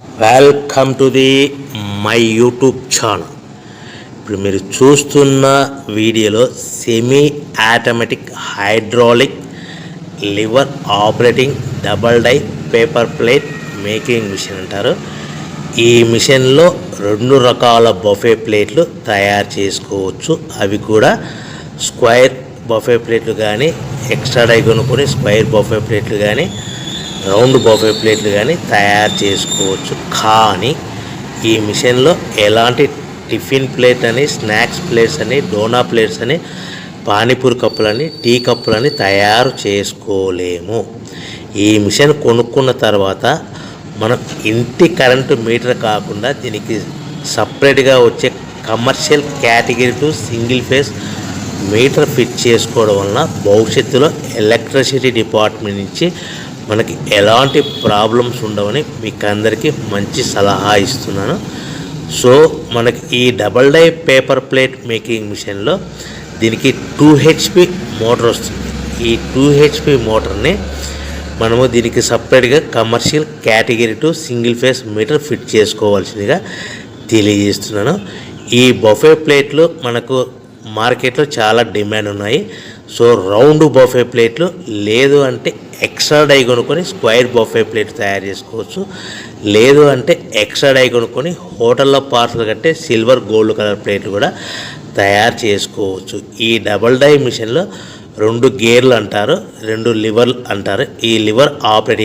Welcome to the my YouTube channel. ఇప్పుడు మీరు చూస్తున్న వీడియోలో semi automatic hydraulic lever operating double die paper plate making machine అంటారు. ఈ మిషన్లో 2 రకాల బఫే ప్లేట్లు తయారు చేసుకోవచ్చు. అవి కూడా స్క్వేర్ బఫే ప్లేట్లు కానీ, ఎక్స్ట్రా డై కొనుక్కొని స్క్వేర్ బఫే ప్లేట్లు కానీ, రౌండ్ బఫే ప్లేట్లు కానీ తయారు చేసుకోవచ్చు. కానీ ఈ మిషన్లో ఎలాంటి టిఫిన్ ప్లేట్ అని, స్నాక్స్ ప్లేట్స్ అని, డోనా ప్లేట్స్ అని, పానీపూరి కప్పులని, టీ కప్పులని తయారు చేసుకోలేము. ఈ మిషన్ కొనుక్కున్న తర్వాత మనం ఇంటి కరెంటు మీటర్ కాకుండా దీనికి సపరేట్గా వచ్చే commercial category to single phase metre fit చేసుకోవడం వలన భవిష్యత్తులో ఎలక్ట్రిసిటీ డిపార్ట్మెంట్ నుంచి మనకి ఎలాంటి ప్రాబ్లమ్స్ ఉండవని మీకు అందరికీ మంచి సలహా ఇస్తున్నాను. సో మనకి ఈ double die paper plate making మిషన్లో దీనికి 2 HP మోటార్ వస్తుంది. ఈ 2 HP మోటార్ని మనము దీనికి సపరేట్గా commercial category to single phase metre fit చేసుకోవాల్సిందిగా తెలియజేస్తున్నాను. ఈ బఫే ప్లేట్లు మనకు మార్కెట్లో చాలా డిమాండ్ ఉన్నాయి. సో రౌండ్ బఫే ప్లేట్లు లేదు అంటే ఎక్స్ట్రా డై కొనుక్కొని స్క్వేర్ బఫే ప్లేట్ తయారు చేసుకోవచ్చు. లేదు అంటే ఎక్స్ట్రా డై కొనుక్కొని హోటల్లో పార్సల్ కట్టే సిల్వర్ గోల్డ్ కలర్ ప్లేట్లు కూడా తయారు చేసుకోవచ్చు. ఈ డబల్ డై మిషన్లో 2 గేర్లు అంటారు, 2 లివర్లు అంటారు. ఈ లివర్ ఆపరేటింగ్